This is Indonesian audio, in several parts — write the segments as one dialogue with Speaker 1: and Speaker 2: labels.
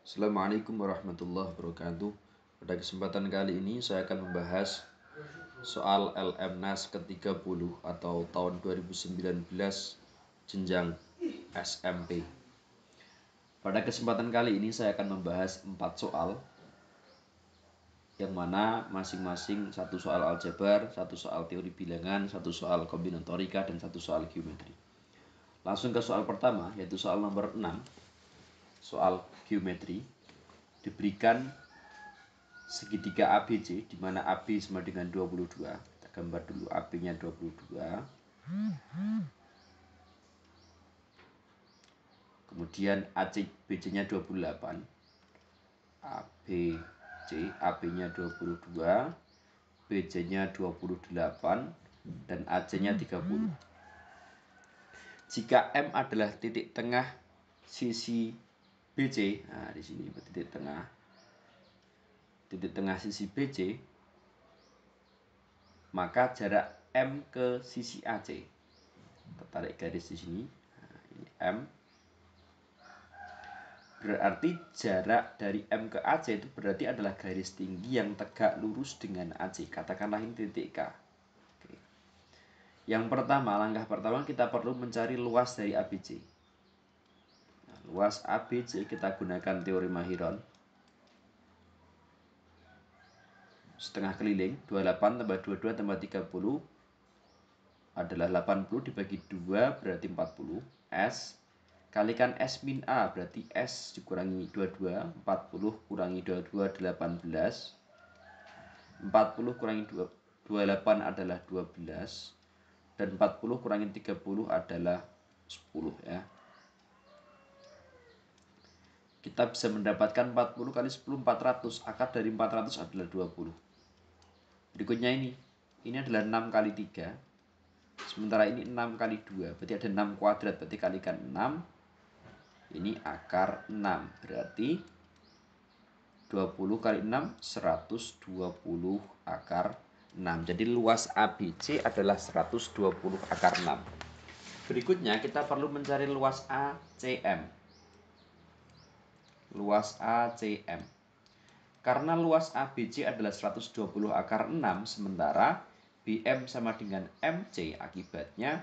Speaker 1: Assalamualaikum warahmatullahi wabarakatuh. Pada kesempatan kali ini saya akan membahas soal LMNAS ke-30 atau tahun 2019 jenjang SMP. Pada kesempatan kali ini saya akan membahas 4 soal, yang mana masing-masing satu soal aljabar, satu soal teori bilangan, satu soal kombinatorika, dan satu soal geometri. Langsung ke soal pertama, yaitu soal nomor 6, soal geometri. Diberikan segitiga ABC di mana AB sama dengan 22. Kita gambar dulu AB-nya 22. Kemudian AC BC-nya 28. AB-nya 22, BC-nya 28 dan AC-nya 30. Jika M adalah titik tengah sisi BC, nah di sini titik tengah sisi BC, maka jarak M ke sisi AC. Kita tarik garis di sini. Nah, ini M. Berarti jarak dari M ke AC itu berarti adalah garis tinggi yang tegak lurus dengan AC. Katakanlah ini titik K. Oke. Yang pertama, langkah pertama kita perlu mencari luas dari ABC. Nah, luas ABC kita gunakan teori Mahiron. Setengah keliling, 28 tambah 22 tambah 30 adalah 80 dibagi 2 berarti 40. S kalikan S min A berarti S dikurangi 22. 40 kurangi 22 18. 40 kurangi 28 adalah 12. Dan 40 kurangi 30 adalah 10 ya. Kita bisa mendapatkan 40 kali 10 400. Akar dari 400 adalah 20. Berikutnya ini adalah 6 kali 3. Sementara ini 6 kali 2. Berarti ada 6 kuadrat. Berarti kalikan 6. Ini akar 6. Berarti 20 kali 6 120 akar 6. Jadi luas ABC adalah 120 akar 6. Berikutnya kita perlu mencari luas ACM. Luas ACM. Karena luas ABC adalah 120 akar 6, sementara BM sama dengan MC, akibatnya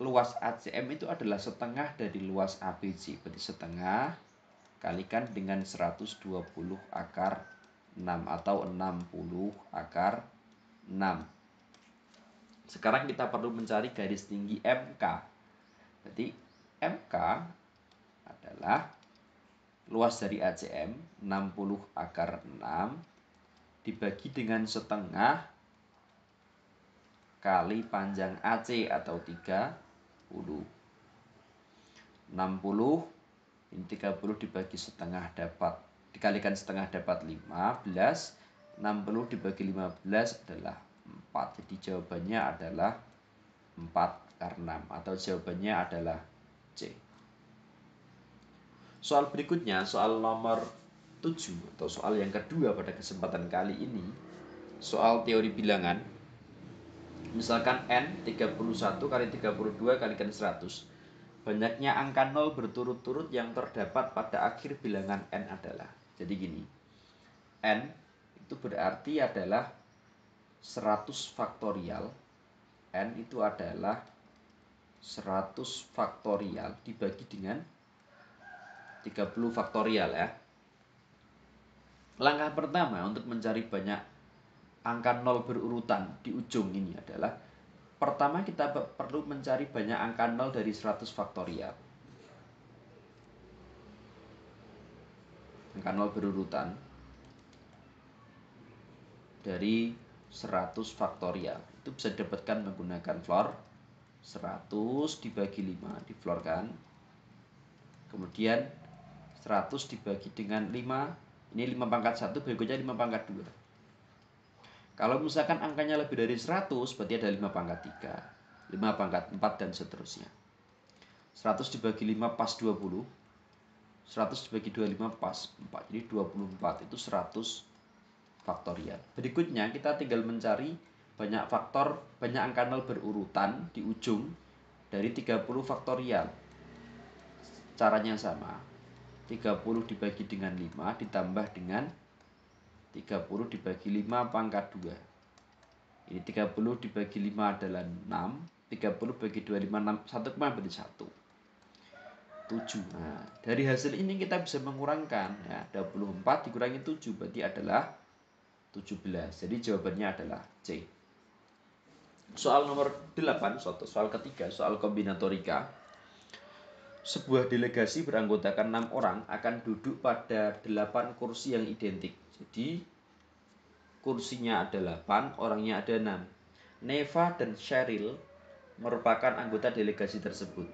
Speaker 1: luas ACM itu adalah setengah dari luas ABC. Berarti setengah kalikan dengan 120 akar 6 atau 60 akar 6. Sekarang kita perlu mencari garis tinggi MK. Berarti MK adalah luas dari ACM 60 akar 6 dibagi dengan setengah kali panjang AC atau 30. 60 ini 30 dibagi setengah dapat, dikalikan setengah dapat 15. 60 dibagi 15 adalah 4. Jadi jawabannya adalah 4 akar 6 atau jawabannya adalah C. Soal berikutnya, soal nomor 7 atau soal yang kedua pada kesempatan kali ini, soal teori bilangan. Misalkan N 31 kali 32 kalikan 100. Banyaknya angka 0 berturut-turut yang terdapat pada akhir bilangan N adalah. Jadi gini, N itu berarti adalah 100 faktorial. N itu adalah 100 faktorial dibagi dengan 30 faktorial ya. Langkah pertama untuk mencari banyak angka 0 berurutan di ujung ini adalah, pertama kita perlu mencari banyak angka 0 dari 100 faktorial. Angka 0 berurutan dari 100 faktorial itu bisa didapatkan menggunakan floor. 100 dibagi 5 diflorkan. Kemudian 100 dibagi dengan 5, ini 5 pangkat 1, berikutnya 5 pangkat 2. Kalau misalkan angkanya lebih dari 100, berarti ada 5 pangkat 3, 5 pangkat 4, dan seterusnya. 100 dibagi 5 pas 20. 100 dibagi 25 pas 4. Jadi 24 itu 100 faktorial. Berikutnya kita tinggal mencari banyak angka 0 berurutan di ujung dari 30 faktorial. Caranya sama. 30 dibagi dengan 5 ditambah dengan 30 dibagi 5 pangkat 2. Ini 30 dibagi 5 adalah 6. 30 bagi 2, 5, 6. 1 kemana berarti 1. 7. Nah, dari hasil ini kita bisa mengurangkan. Ya, 24 dikurangi 7 berarti adalah 17. Jadi jawabannya adalah C. Soal nomor 8, soal ketiga, soal kombinatorika. Sebuah delegasi beranggotakan 6 orang akan duduk pada 8 kursi yang identik. Jadi kursinya ada 8, orangnya ada 6. Neva dan Cheryl merupakan anggota delegasi tersebut.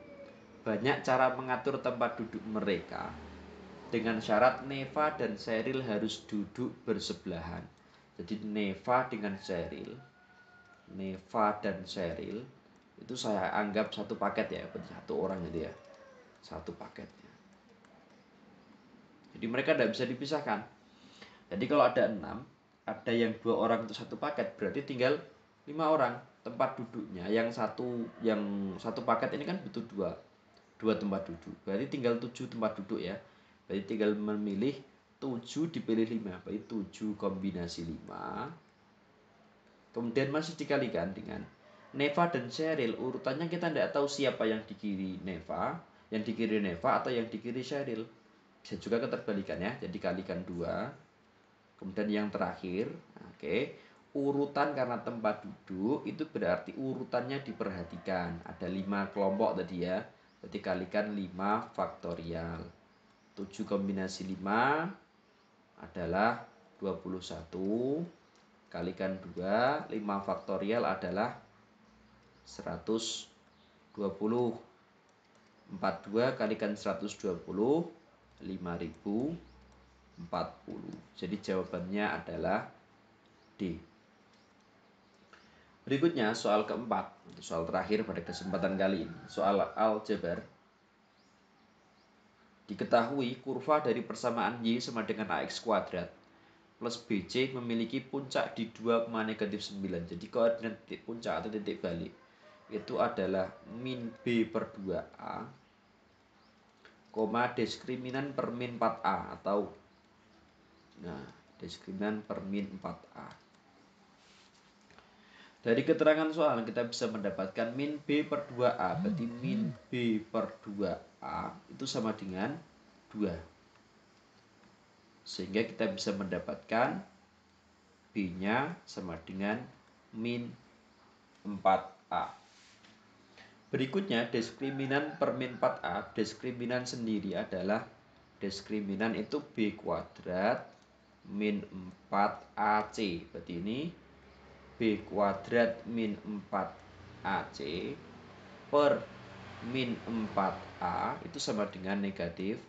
Speaker 1: Banyak cara mengatur tempat duduk mereka. Dengan syarat Neva dan Cheryl harus duduk bersebelahan. Jadi Neva dan Cheryl itu saya anggap satu paket ya, satu orang gitu ya. Satu paketnya. Jadi mereka tidak bisa dipisahkan. Jadi kalau ada 6, ada yang 2 orang untuk satu paket, berarti tinggal 5 orang tempat duduknya. Yang satu paket ini kan butuh 2 tempat duduk. Berarti tinggal 7 tempat duduk ya. Berarti tinggal memilih 7 dipilih 5. Berarti 7 kombinasi 5. Kemudian masih dikalikan dengan Neva dan Cheryl. Urutannya kita tidak tahu siapa yang di kiri Neva atau yang di kiri Cheryl. Bisa juga keterbalikan ya. Jadi kalikan 2. Kemudian yang terakhir, urutan karena tempat duduk itu berarti urutannya diperhatikan. Ada 5 kelompok tadi ya. Berarti kalikan 5 faktorial. 7 kombinasi 5 adalah 21. Kalikan 2, 5 faktorial adalah 120. 42 kalikan 120, 5040. Jadi jawabannya adalah D. Berikutnya soal keempat, soal terakhir pada kesempatan kali ini, soal aljabar. Diketahui kurva dari persamaan Y sama dengan AX kuadrat plus BC memiliki puncak di 2,-9. Jadi koordinat titik puncak atau titik balik itu adalah min B per 2A, diskriminan per min 4A atau diskriminan per min 4A. Dari keterangan soal kita bisa mendapatkan min B per 2A, berarti min B per 2A itu sama dengan 2. Sehingga kita bisa mendapatkan B-nya sama dengan min 4A. Berikutnya diskriminan per min 4A. Diskriminan sendiri adalah diskriminan itu B kuadrat min 4AC. Berarti ini B kuadrat min 4AC per min 4A itu sama dengan negatif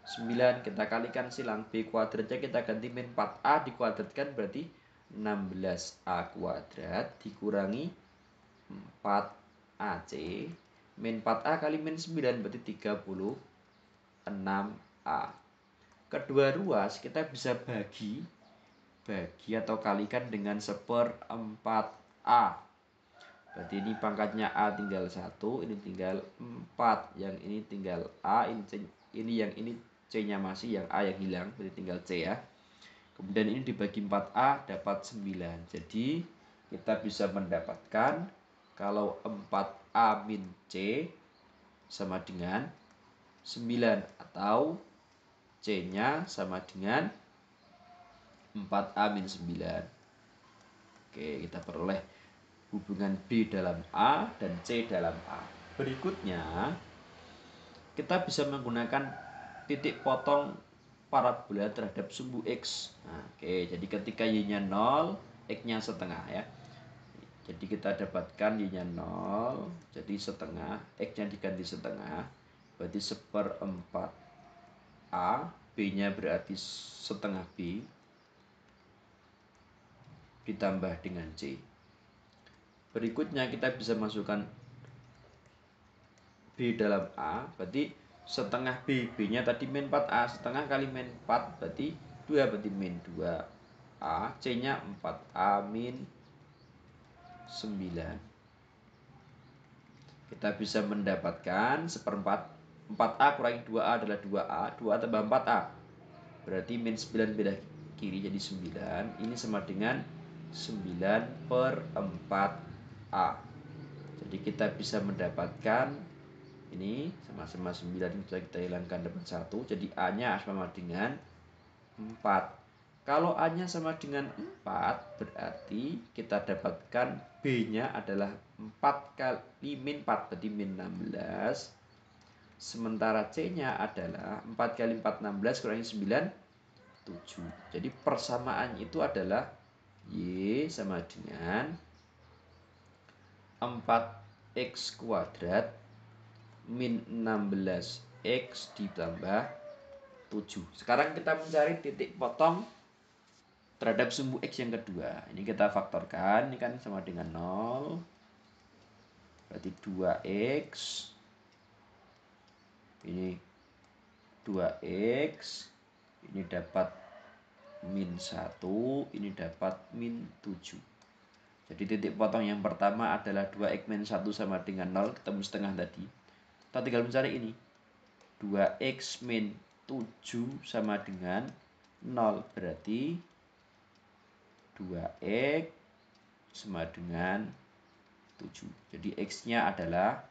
Speaker 1: 9. Kita kalikan silang, B kuadratnya kita ganti min 4A dikuadratkan berarti 16A kuadrat dikurangi 4AC. Min 4A kali min 9 berarti 36A. Kedua ruas kita bisa bagi atau kalikan dengan 1/4A. Berarti ini pangkatnya A tinggal 1, ini tinggal 4, yang ini tinggal A, ini yang ini C-nya masih, yang A yang hilang, berarti tinggal C ya. Kemudian ini dibagi 4A dapat 9. Jadi kita bisa mendapatkan kalau 4A min C sama dengan 9 atau C-nya sama dengan 4A min 9. Kita peroleh hubungan B dalam A dan C dalam A. Berikutnya kita bisa menggunakan titik potong parabola terhadap sumbu X. Jadi ketika Y-nya 0, X-nya setengah ya. Jadi kita dapatkan Y-nya 0, jadi setengah, X-nya diganti setengah, berarti 1/4A, B-nya berarti setengah B, ditambah dengan C. Berikutnya kita bisa masukkan B dalam A, berarti setengah B, B-nya tadi min 4A, setengah kali min 4, berarti 2, berarti min 2A, C-nya 4A min 9. Kita bisa mendapatkan 1/4 4A kurangi 2A adalah 2A. 2A tambah 4A. Berarti min 9 pindah kiri jadi 9. Ini sama dengan 9/4A. Jadi kita bisa mendapatkan ini sama-sama 9, kita hilangkan dapat 1. Jadi A-nya sama dengan 4. Kalau A-nya sama dengan 4, berarti kita dapatkan B-nya adalah 4 kali min 4, berarti min 16. Sementara C-nya adalah 4 kali 4, 16, kurangi 9, 7. Jadi persamaan itu adalah Y sama dengan 4x kuadrat min 16x ditambah 7. Sekarang kita mencari titik potong terhadap sumbu X yang kedua. Ini kita faktorkan, ini kan sama dengan 0. Berarti 2X. Ini 2X. Ini dapat min 1, ini dapat min 7. Jadi titik potong yang pertama adalah 2X min 1 sama dengan 0, ketemu setengah tadi. Kita tinggal mencari ini. 2X min 7 sama dengan 0, berarti 2X sama dengan 7. Jadi X-nya adalah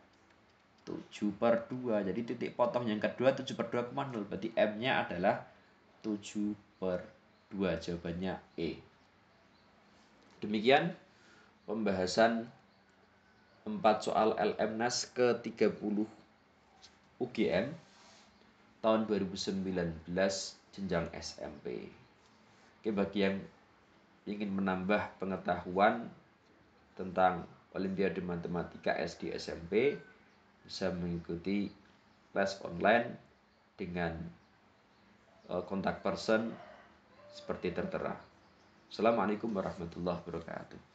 Speaker 1: 7/2. Jadi titik potong yang kedua 7/2, 0. Berarti M-nya adalah 7/2. Jawabannya E. Demikian pembahasan 4 soal LMNAS ke-30 UGM tahun 2019 jenjang SMP. Oke, bagi yang ingin menambah pengetahuan tentang Olimpiade Matematika SD SMP, bisa mengikuti les online dengan kontak person seperti tertera. Assalamualaikum warahmatullahi wabarakatuh.